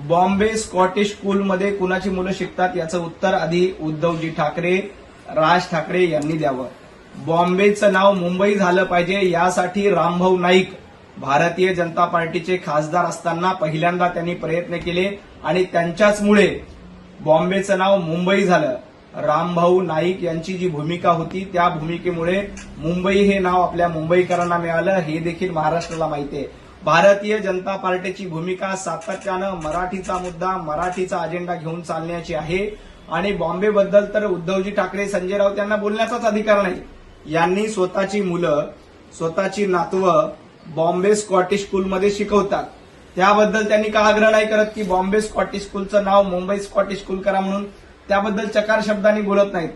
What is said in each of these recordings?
Bombay Scottish स्कूलमध्ये कुणाची मुलं शिकतात याचं उत्तर आधी उद्धवजी ठाकरे, राज ठाकरे यांनी द्यावं. बॉम्बेचं नाव मुंबई झालं पाहिजे यासाठी रामभाऊ नाईक भारतीय जनता पार्टीचे खासदार असताना पहिल्यांदा त्यांनी प्रयत्न केले आणि त्यांच्याचमुळे बॉम्बेचं नाव मुंबई झालं. रामभाऊ नाईक यांची जी भूमिका होती त्या भूमिकेमुळे मुंबई हे नाव आपल्या मुंबईकरांना मिळालं, हे देखील महाराष्ट्राला माहिती आहे. भारतीय जनता पार्टीची भूमिका सातत्यानं मराठीचा मुद्दा, मराठीचा अजेंडा घेऊन चालण्याची आहे आणि बॉम्बेबद्दल तर उद्धवजी ठाकरे, संजय राऊत यांना बोलण्याचाच अधिकार नाही. यांनी स्वतःची मुलं, स्वतःची नातवं बॉम्बे स्कॉटिश स्कूलमध्ये शिकवतात. त्याबद्दल त्यांनी का आग्रह नाही करत की बॉम्बे स्कॉटिश स्कूलचं नाव मुंबई स्कॉटिश स्कूल करा म्हणून? त्याबद्दल चकार शब्दांनी बोलत नाहीत.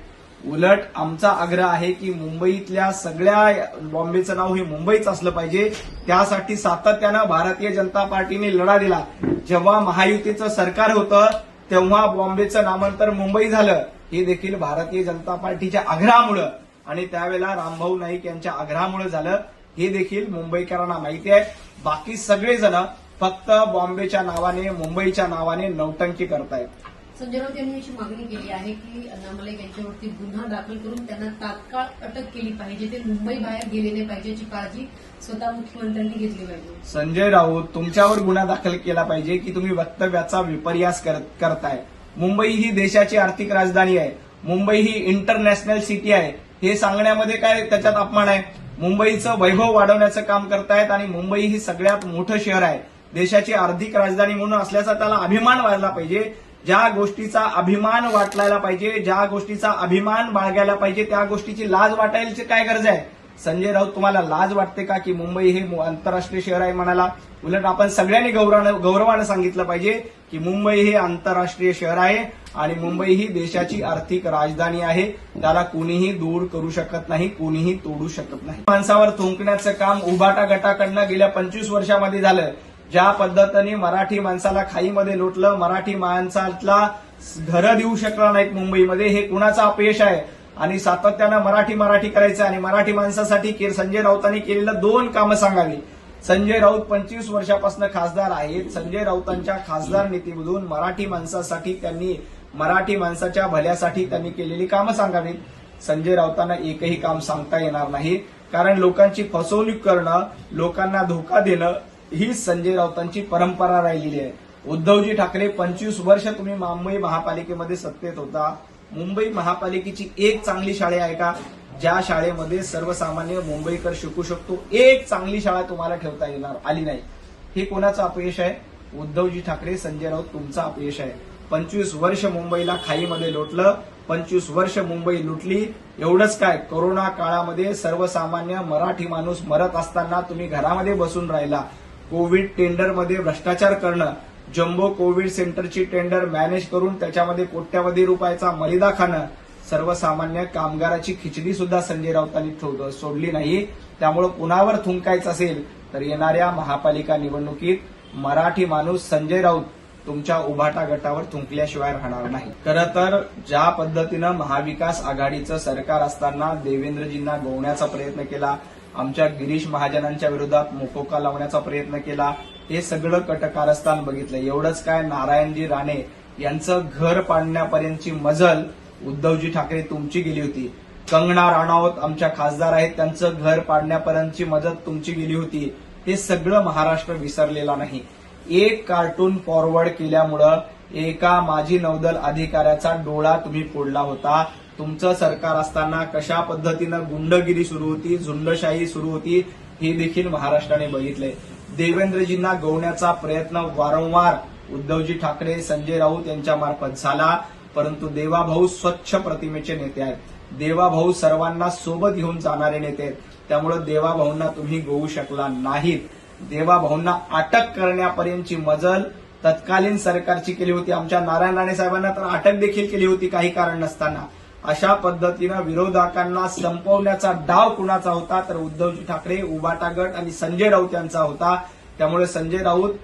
उलट आमचा आग्रह आहे की मुंबईतल्या सगळ्या बॉम्बेचं नाव हे मुंबईच असलं पाहिजे. त्यासाठी सातत्यानं भारतीय जनता पार्टीने लढा दिला. जेव्हा महायुतीचं सरकार होतं तेव्हा बॉम्बेचं नामांतर मुंबई झालं, हे देखील भारतीय जनता पार्टीच्या आग्रहामुळे आणि त्यावेळेला रामभाऊ नाईक यांच्या आग्रहामुळे झालं, हे देखील मुंबईकरांना माहिती आहे. बाकी सगळेजण फक्त बॉम्बेच्या नावाने, मुंबईच्या नावाने नौटंकी करतायत. संजय राऊत यांनी अशी मागणी केली आहे की अण्णामलई यांच्यावरती गुन्हा दाखल करून त्यांना तात्काळ अटक केली पाहिजे, ते मुंबई बाहेर गेले नाही पाहिजे, याची काळजी स्वतः मुख्यमंत्र्यांनी घेतली पाहिजे. संजय राऊत, तुमच्यावर गुन्हा दाखल केला पाहिजे की तुम्ही वक्तव्याचा विपर्यास करताय. मुंबई ही देशाची आर्थिक राजधानी आहे, मुंबई ही इंटरनॅशनल सिटी आहे, हे सांगण्यामध्ये काय त्याच्यात अपमान आहे? मुंबईचं वैभव वाढवण्याचं काम करतायत आणि मुंबई ही सगळ्यात मोठं शहर आहे, देशाची आर्थिक राजधानी म्हणून असल्याचा त्याला अभिमान वाढला पाहिजे. ज्या गोष्टीचा अभिमान वाटायला पाहिजे, ज्या गोष्टीचा अभिमान बाळगायला पाहिजे, त्या गोष्टीची लाज वाटायची काय गरज आहे? संजय राऊत, तुम्हाला लाज वाटते का की मुंबई हे आंतरराष्ट्रीय शहर आहे म्हणाला? उलट आपण सगळ्यांनी गौरवानं सांगितलं पाहिजे की मुंबई हे आंतरराष्ट्रीय शहर आहे आणि मुंबई ही देशाची आर्थिक राजधानी आहे. त्याला कुणीही दूर करू शकत नाही, कुणीही तोडू शकत नाही. माणसावर थुंकण्याचं काम उभाटा गटाकडनं गेल्या 25 वर्षामध्ये झालं. ज्या पद्धतीने मराठी माणसाला खाईमध्ये लोटलं, मराठी माणसाला घरं देऊ शकला नाहीत मुंबईमध्ये, हे कुणाचं अपयश आहे? आणि सातत्यानं मराठी करायचं आणि मराठी माणसासाठी संजय राऊतांनी केलेलं 2 कामं सांगावी. संजय राऊत 25 वर्षापासून खासदार आहेत. संजय राऊतांच्या खासदार नीतीमधून मराठी माणसासाठी त्यांनी, मराठी माणसाच्या भल्यासाठी त्यांनी केलेली कामं सांगावीत. संजय राऊतांना एकही काम सांगता येणार नाही, कारण लोकांची फसवणूक करणं, लोकांना धोका देणं ही संजय राऊतांची परंपरा राहिलेली आहे. उद्धवजी ठाकरे, 25 वर्ष तुम्ही मुंबई महापालिकेमध्ये सत्तेत होता. मुंबई महापालिकेची एक चांगली शाळा आहे का ज्या शाळेमध्ये सर्वसामान्य मुंबईकर शिकू शकतो? एक चांगली शाळा तुम्हाला ठेवता येणार आली नाही. हे कोणाचं अपयश आहे? उद्धवजी ठाकरे, संजय राऊत, तुमचं अपयश आहे. 25 वर्ष मुंबईला खाईमध्ये लोटलं, 25 वर्ष मुंबई लुटली. एवढंच काय, कोरोना काळामध्ये सर्वसामान्य मराठी माणूस मरत असताना तुम्ही घरामध्ये बसून राहिला. कोविड टेंडरमध्ये भ्रष्टाचार करणं, जम्बो कोविड सेंटरची टेंडर मॅनेज करून त्याच्यामध्ये कोट्यावधी रुपयाचा मलिदा खाणं, सर्वसामान्य कामगाराची खिचडी सुद्धा संजय राऊतांनी सोडली नाही. त्यामुळे कुणावर थुंकायचं असेल तर येणाऱ्या महापालिका निवडणुकीत मराठी माणूस संजय राऊत तुमच्या उभाटा गटावर थुंकल्याशिवाय राहणार नाही. खरं तर ज्या पद्धतीनं महाविकास आघाडीचं सरकार असताना देवेंद्रजींना गोवण्याचा प्रयत्न केला, आमच्या गिरीश महाजनांच्या विरोधात मोकोका लावण्याचा प्रयत्न केला, हे सगळं कटकारस्थान बघितलं. एवढंच काय, नारायणजी राणे यांचं घर पाडण्यापर्यंतची मजल उद्धवजी ठाकरे तुमची गेली होती. कंगना राणावत आमच्या खासदार आहेत, त्यांचं घर पाडण्यापर्यंतची मदत तुमची गेली होती. हे सगळं महाराष्ट्र विसरलेला नाही. एक कार्टून फॉरवर्ड केल्यामुळं एका माजी नौदल अधिकाऱ्याचा डोळा तुम्ही फोडला होता. तुमचं सरकार असताना कशा पद्धतीनं गुंडगिरी सुरू होती, झुंडशाही सुरू होती, हे देखील महाराष्ट्राने बघितलंय. देवेंद्रजींना गवण्याचा प्रयत्न वारंवार उद्धवजी ठाकरे, संजय राऊत यांच्या मार्फत झाला, परंतु देवाभाऊ स्वच्छ प्रतिमेचे नेते आहेत. देवाभाऊ सर्वांना सोबत घेऊन जाणारे नेते आहेत. त्यामुळे देवाभाऊंना तुम्ही गोवू शकला नाहीत. देवाभाऊंना अटक करण्यापर्यंतची मजल तत्कालीन सरकारची केली होती. आमच्या नारायण राणे साहेबांना तर अटक देखील केली होती काही कारण नसताना. अशा पद्धतीनं विरोधकांना संपवण्याचा डाव कुणाचा होता तर उद्धवजी ठाकरे, उभाटा गट आणि संजय राऊत यांचा होता. त्यामुळे संजय राऊत,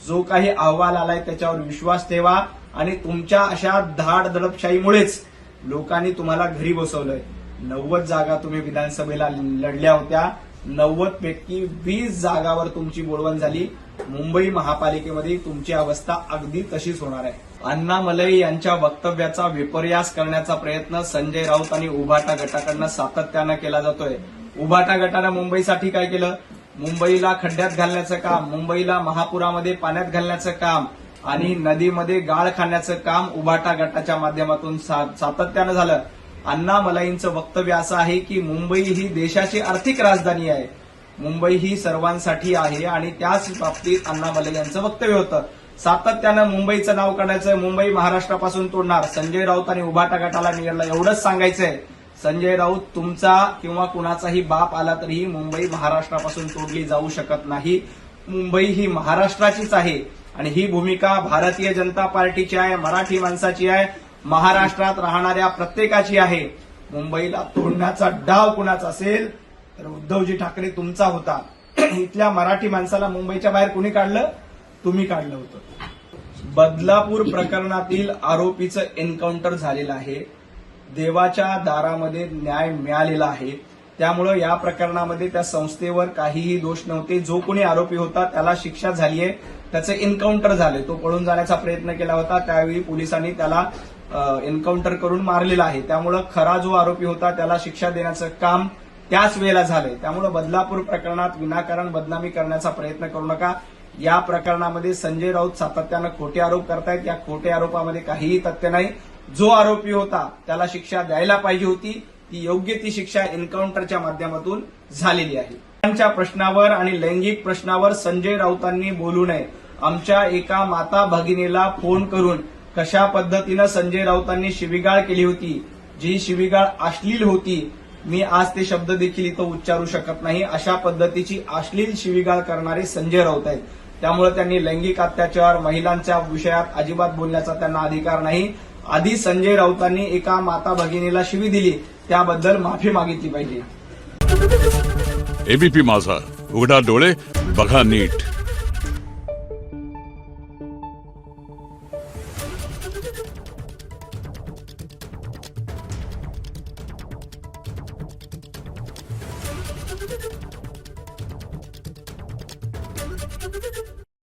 जो काही अहवाल आलाय त्याच्यावर विश्वास ठेवा आणि तुमच्या अशा धाड दडपशाहीमुळेच लोकांनी तुम्हाला घरी बसवलंय. 90 जागा तुम्ही विधानसभेला लढल्या होत्या, 90 पैकी 20 जागावर तुमची बोलवण झाली मुंबई महापालिकेमध्ये तुमची अवस्था अगदी तशीच होणार आहे. अण्णामलई यांच्या वक्तव्याचा विपर्यास करण्याचा प्रयत्न संजय राऊत आणि उभाटा गटाकडनं सातत्यानं केला जातोय. उभाटा गटानं मुंबईसाठी काय केलं? मुंबईला खड्ड्यात घालण्याचं काम, मुंबईला महापुरामध्ये पाण्यात घालण्याचं काम आणि नदीमध्ये गाळ खाण्याचं काम उभाटा गटाच्या माध्यमातून सातत्यानं झालं. अण्णामलईंचं वक्तव्य असं आहे की मुंबई ही देशाची आर्थिक राजधानी आहे, मुंबई ही सर्वांसाठी आहे आणि त्याच बाबतीत अण्णामलई यांचं वक्तव्य होतं. सातत्यानं मुंबईचं नाव काढायचं, मुंबई महाराष्ट्रापासून तोडणार. संजय राऊत आणि उभाटा गटाला मी एवढंच सांगायचंय, संजय राऊत तुमचा किंवा कुणाचाही बाप आला तरीही मुंबई महाराष्ट्रापासून तोडली जाऊ शकत नाही. मुंबई ही महाराष्ट्राचीच आहे आणि ही भूमिका भारतीय जनता पार्टीची आहे, मराठी माणसाची आहे, महाराष्ट्रात राहणाऱ्या प्रत्येकाची आहे. मुंबईला तोडण्याचा डाव कुणाचा असेल तर उद्धवजी ठाकरे तुमचा होता. इथल्या मराठी माणसाला मुंबईच्या बाहेर कुणी काढलं? तुम्ही काढलं होतं. बदलापूर प्रकरणातील आरोपीचं एन्काउंटर झालेलं आहे. देवाच्या दारामध्ये न्याय मिळालेला आहे. त्यामुळं या प्रकरणामध्ये त्या संस्थेवर काहीही दोष नव्हते. जो कोणी आरोपी होता त्याला शिक्षा झाली आहे, त्याचं एन्काउंटर झालंय. तो पळून जाण्याचा प्रयत्न केला होता, त्यावेळी पोलिसांनी त्याला एन्काउंटर करून मारलेला आहे. त्यामुळं खरा जो आरोपी होता त्याला शिक्षा देण्याचं काम त्याच वेळेला झालंय. त्यामुळं बदलापूर प्रकरणात विनाकारण बदनामी करण्याचा प्रयत्न करू नका. या प्रकरणामध्ये संजय राऊत सातत्यानं खोटे आरोप करतायत. या खोटे आरोपामध्ये काहीही तथ्य नाही. जो आरोपी होता त्याला शिक्षा द्यायला पाहिजे होती, ती योग्य ती शिक्षा एन्काउंटरच्या माध्यमातून झालेली आहे. मुलांच्या प्रश्नावर आणि लैंगिक प्रश्नावर संजय राऊतांनी बोलू नये. आमच्या एका माता भगिनीला फोन करून कशा पद्धतीनं संजय राऊतांनी शिवीगाळ केली होती, जी शिवीगाळ अश्लील होती. मी आज ते शब्द देखील इथं उच्चारू शकत नाही. अशा पद्धतीची अश्लील शिवीगाळ करणारे संजय राऊत आहेत. त्यामुळे त्यांनी लैंगिक अत्याचार, महिलांच्या विषयात अजिबात बोलण्याचा त्यांना अधिकार नाही. आधी संजय राऊतांनी एका माता भगिनीला शिवी दिली, त्याबद्दल माफी मागितली पाहिजे. एबीपी माझा, उघडा डोळे बघा नीट. Thank you.